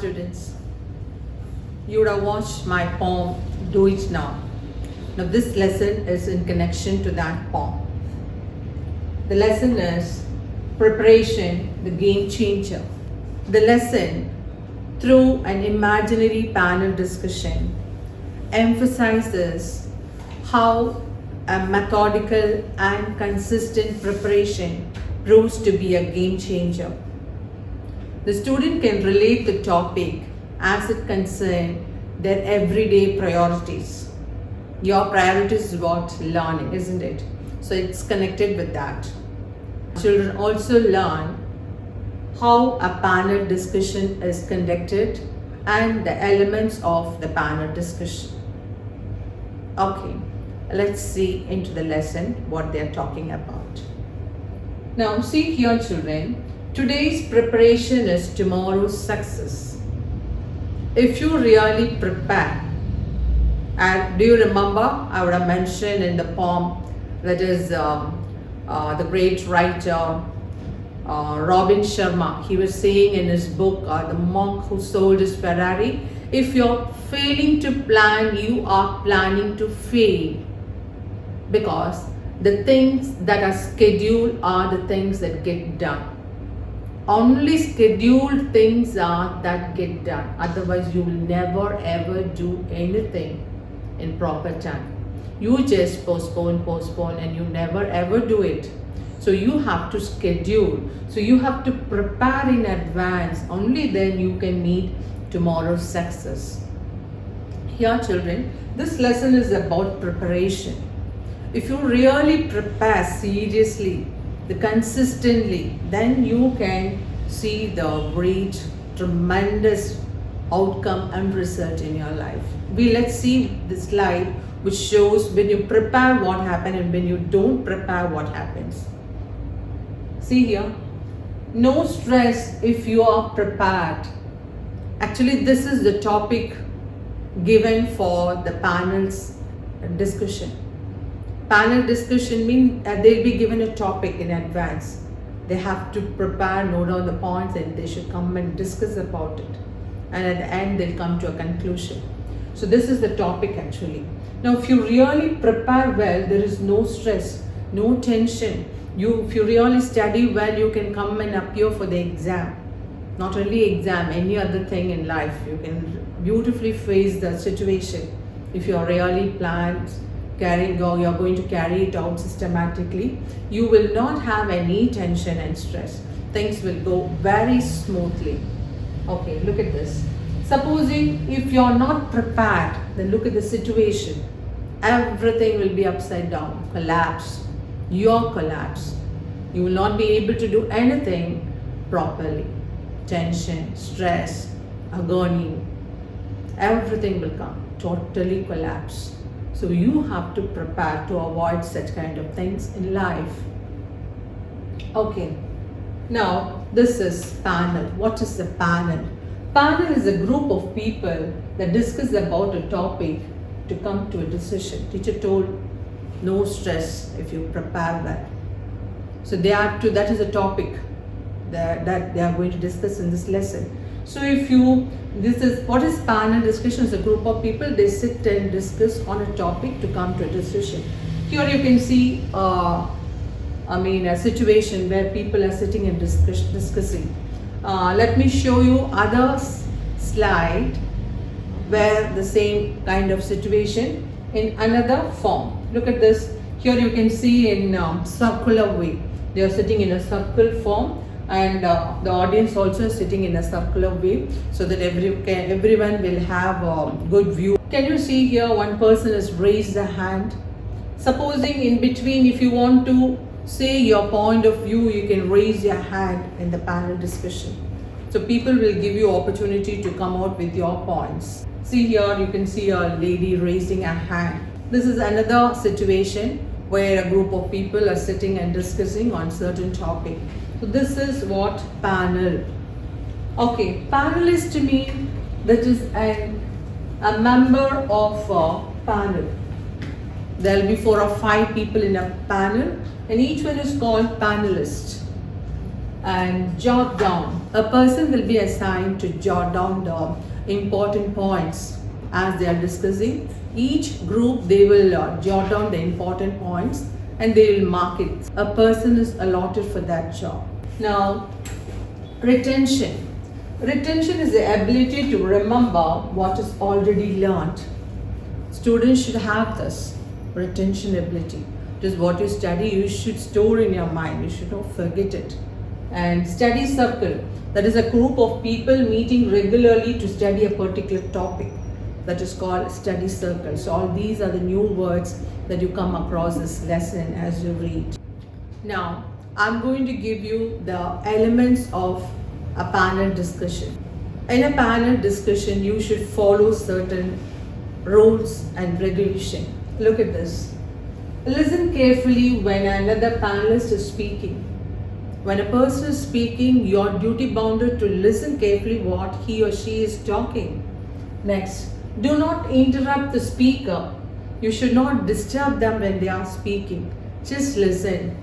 students. You would have watched my poem, Do It Now. Now this lesson is in connection to that poem. The lesson is Preparation, the Game Changer. The lesson, through an imaginary panel discussion, emphasizes how a methodical and consistent preparation proves to be a game changer. The student can relate the topic as it concerns their everyday priorities. Your priorities is what? Learning, isn't it? So it's connected with that. Children also learn how a panel discussion is conducted and the elements of the panel discussion. Okay, let's see into the lesson what they are talking about. Now see here, children, today's preparation is tomorrow's success. If you really prepare, and do you remember I would have mentioned in the poem that is the great writer Robin Sharma, he was saying in his book The Monk Who Sold His Ferrari, if you're failing to plan, you are planning to fail, because the things that are scheduled are the things that get done. Only scheduled things are that get done. Otherwise, you will never ever do anything in proper time. You just postpone, and you never ever do it. So you have to schedule. So you have to prepare in advance. Only then you can meet tomorrow's success. Here, children, this lesson is about preparation. If you really prepare seriously, consistently, then you can see the great, tremendous outcome and result in your life. Let's see the slide which shows when you prepare what happens and when you don't prepare what happens. See here, no stress if you are prepared. Actually, this is the topic given for the panel's discussion. Panel discussion means they'll be given a topic in advance. They have to prepare, note down the points, and they should come and discuss about it. And at the end, they'll come to a conclusion. So this is the topic actually. Now, if you really prepare well, there is no stress, no tension. If you really study well, you can come and appear for the exam. Not only exam, any other thing in life. You can beautifully face the situation if you are really planned. You're going to carry it out systematically. You will not have any tension and stress. Things will go very smoothly. Okay, look at this. Supposing if you're not prepared, then look at the situation. Everything will be upside down, collapse. Your collapse. You will not be able to do anything properly. Tension, stress, agony, everything will come, totally collapse. So you have to prepare to avoid such kind of things in life. Okay, now this is panel. What is the panel? Panel is a group of people that discuss about a topic to come to a decision. Teacher told no stress if you prepare well. So that is a topic that they are going to discuss in this lesson. So what is panel discussion? Is a group of people, they sit and discuss on a topic to come to a decision. Here you can see a situation where people are sitting and discussing. Let me show you other slide where the same kind of situation in another form. Look at this. Here you can see in circular way. They are sitting in a circle form, and the audience also is sitting in a circular way, so that everyone will have a good view. Can you see here one person has raised a hand? Supposing in between, if you want to say your point of view, you can raise your hand in the panel discussion. So people will give you opportunity to come out with your points. See here, you can see a lady raising a hand. This is another situation where a group of people are sitting and discussing on certain topic. So this is what panel. Okay, panelist means that is a member of a panel. There will be 4 or 5 people in a panel, and each one is called panelist. and jot down. A person will be assigned to jot down the important points as they are discussing. Each group they will jot down the important points and they will mark it. A person is allotted for that job. Now, retention. Retention is the ability to remember what is already learned. Students should have this retention ability. Just what you study, you should store in your mind. You should not forget it. And study circle. That is a group of people meeting regularly to study a particular topic. That is called study circle. So all these are the new words that you come across this lesson as you read. Now, I'm going to give you the elements of a panel discussion. In a panel discussion, you should follow certain rules and regulation. Look at this. Listen carefully when another panelist is speaking. When a person is speaking, you are duty bounded to listen carefully what he or she is talking. Next, do not interrupt the speaker. You should not disturb them when they are speaking. Just listen.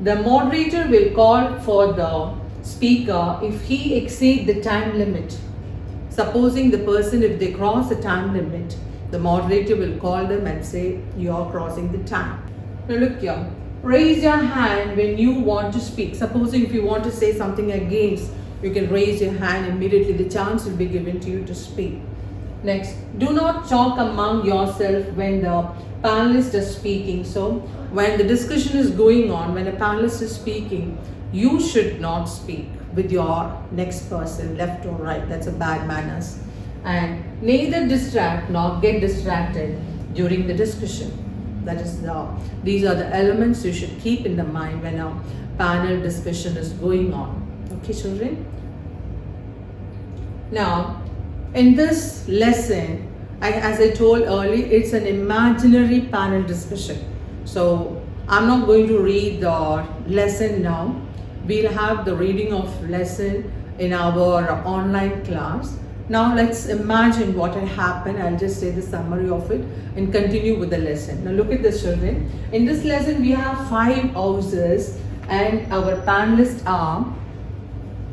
The moderator will call for the speaker if he exceeds the time limit. Supposing the person, if they cross the time limit, the moderator will call them and say, you are crossing the time. Now look here. Raise your hand when you want to speak. Supposing if you want to say something against, you can raise your hand immediately. The chance will be given to you to speak. Next, do not talk among yourself when the panelists are speaking. So, when the discussion is going on, when a panelist is speaking, you should not speak with your next person, left or right. That's a bad manners. And neither distract nor get distracted during the discussion. That is these are the elements you should keep in the mind when a panel discussion is going on. Okay, children? Now, in this lesson, as I told earlier, it's an imaginary panel discussion. So, I'm not going to read the lesson now. We'll have the reading of lesson in our online class. Now let's imagine what had happened. I'll just say the summary of it and continue with the lesson. Now look at this, children. In this lesson we have 5 houses and our panelists are,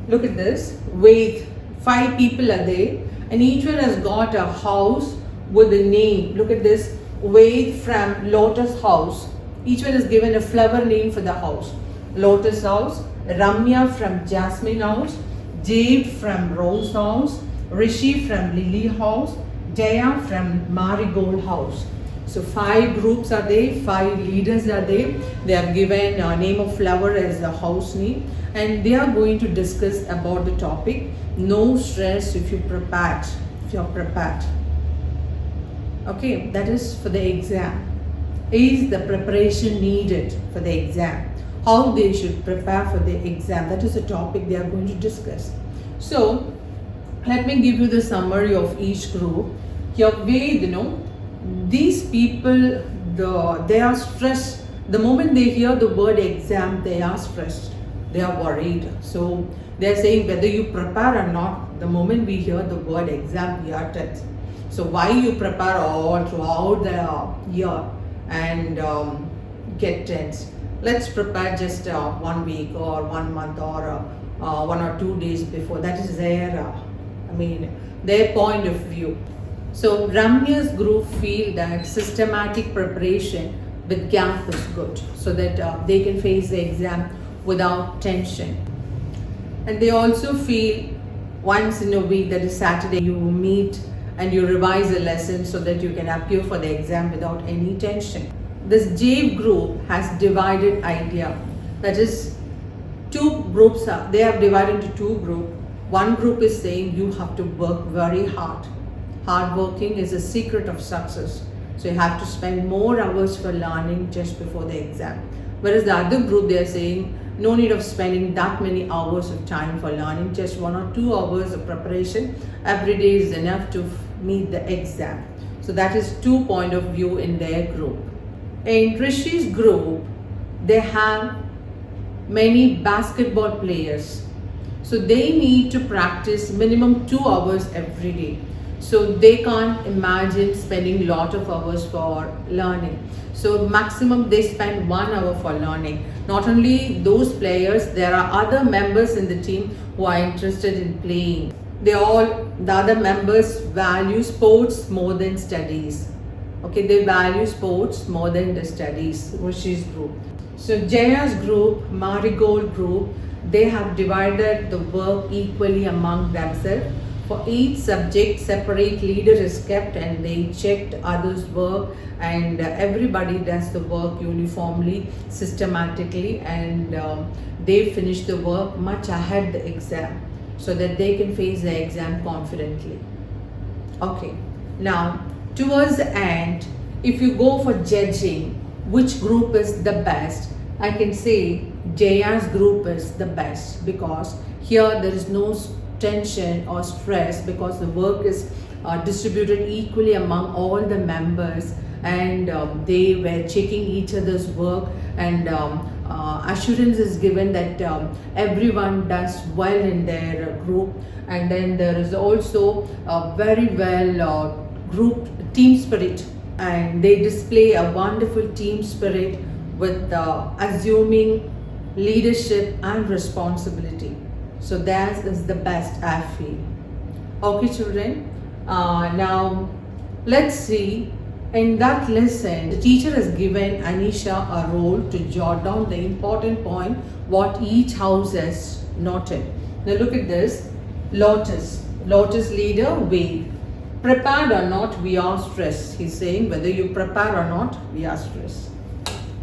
look at this, with 5 people are there and each one has got a house with a name. Look at this, Wade from Lotus House. Each one is given a flower name for the house. Lotus House, Ramya from Jasmine House, Jade from Rose House, Rishi from Lily House, Jaya from Marigold House. So 5 groups are there, 5 leaders are there. They have given a name of flower as the house name and they are going to discuss about the topic. No stress if you're prepared. Okay, that is for the exam. Is the preparation needed for the exam? How they should prepare for the exam. That is the topic they are going to discuss. So, let me give you the summary of each group. Here, these people, they are stressed. The moment they hear the word exam, they are stressed. They are worried. So, they are saying whether you prepare or not, the moment we hear the word exam, we are tense. So, why you prepare all throughout the year and get tense? Let's prepare just 1 week or 1 month or 1 or 2 days before. That is their point of view. So Ramya's group feel that systematic preparation with gap is good so that they can face the exam without tension. And they also feel once in a week, that is Saturday, you meet and you revise a lesson so that you can appear for the exam without any tension. This JAVE group has divided idea. That is, 2 groups they have divided into 2 groups. One group is saying you have to work very hard. Hard working is a secret of success. So you have to spend more hours for learning just before the exam. Whereas the other group, they are saying no need of spending that many hours of time for learning. Just 1 or 2 hours of preparation every day is enough to meet the exam. So that is 2 point of view in their group. In Rishi's group, they have many basketball players. So they need to practice minimum 2 hours every day. So they can't imagine spending lot of hours for learning. So maximum they spend 1 hour for learning. Not only those players, there are other members in the team who are interested in playing. The other members value sports more than studies. Okay, they value sports more than the studies. Rishi's group. So Jaya's group, Marigold group, they have divided the work equally among themselves. For each subject, separate leader is kept and they checked others' work, and everybody does the work uniformly, systematically, and they finish the work much ahead the exam so that they can face the exam confidently. Okay, now towards the end, if you go for judging which group is the best, I can say Jaya's group is the best, because here there is no tension or stress, because the work is distributed equally among all the members, and they were checking each other's work, and assurance is given that everyone does well in their group. And then there is also a very well group team spirit, and they display a wonderful team spirit with assuming leadership and responsibility. So that is the best, I feel. Okay, children. Now let's see. In that lesson, the teacher has given Anisha a role to jot down the important point what each house has noted. Now look at this. Lotus leader, wait. Prepared or not, we are stressed. He's saying whether you prepare or not, we are stressed.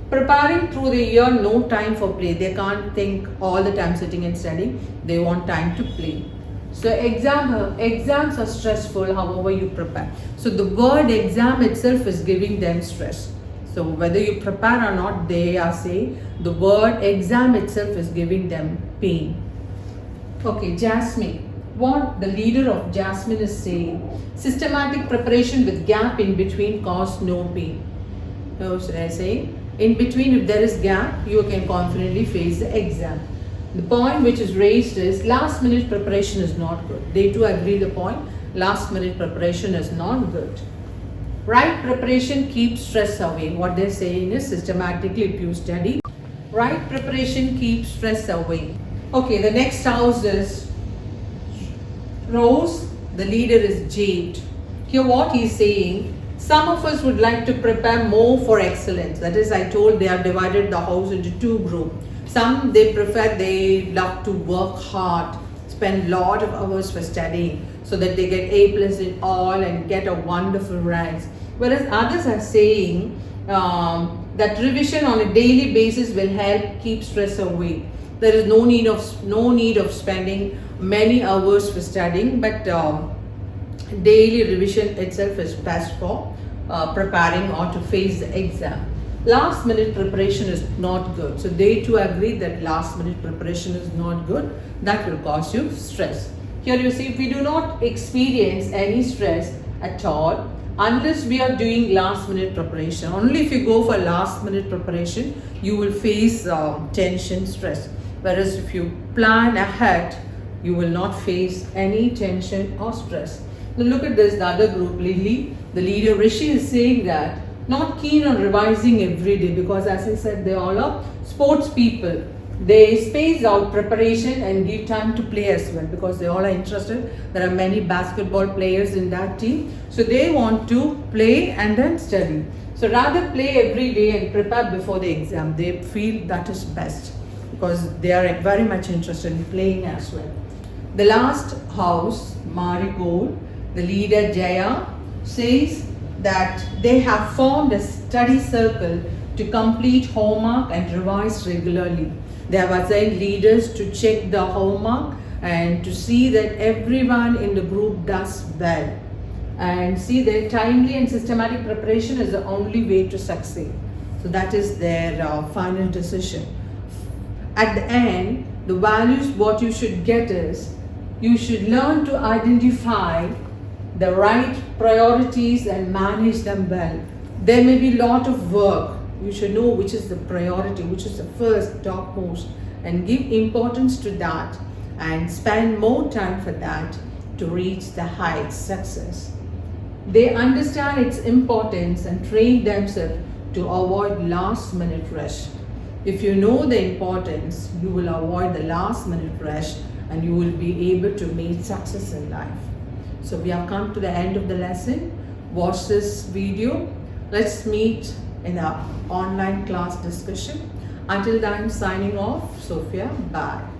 Preparing through the year, no time for play. They can't think all the time sitting and studying. They want time to play. So exams are stressful, however you prepare. So the word exam itself is giving them stress. So whether you prepare or not, they are saying the word exam itself is giving them pain. Okay, Jasmine. What the leader of Jasmine is saying, systematic preparation with gap in between cause no pain. So should I say, in between, if there is gap, you can confidently face the exam. The point which is raised is last minute preparation is not good. They too agree the point, last minute preparation is not good. Right preparation keeps stress away. What they're saying is systematically if you study, right preparation keeps stress away. Okay, the next house is Rose, the leader is Jade. Here what he's saying, some of us would like to prepare more for excellence. That is, I told they have divided the house into two groups. Some they love to work hard, spend a lot of hours for studying so that they get A+ in all and get a wonderful ranks. Whereas others are saying that revision on a daily basis will help keep stress away. There is no need of spending many hours for studying, but daily revision itself is best for preparing or to face the exam. Last minute preparation is not good. So they too agree that last minute preparation is not good. That will cause you stress. Here you see, if we do not experience any stress at all, unless we are doing last minute preparation, only if you go for last minute preparation, you will face tension, stress. Whereas if you plan ahead, you will not face any tension or stress. Now look at this, the other group, Lily, the leader, Rishi is saying that not keen on revising every day, because as I said, they all are sports people. They space out preparation and give time to play as well, because they all are interested. There are many basketball players in that team. So they want to play and then study. So rather play every day and prepare before the exam. They feel that is best because they are very much interested in playing as well. The last house, Marigold, the leader Jaya, says that they have formed a study circle to complete homework and revise regularly. They have assigned leaders to check the homework and to see that everyone in the group does well, and see that timely and systematic preparation is the only way to succeed. So that is their final decision. At the end, the values what you should get is, you should learn to identify the right priorities and manage them well. There may be a lot of work. You should know which is the priority, which is the first, topmost, and give importance to that and spend more time for that to reach the heights success. They understand its importance and train themselves to avoid last minute rush. If you know the importance, you will avoid the last minute rush and you will be able to make success in life. So we have come to the end of the lesson. Watch this video. Let's meet in our online class discussion. Until then, signing off, Sophia. Bye.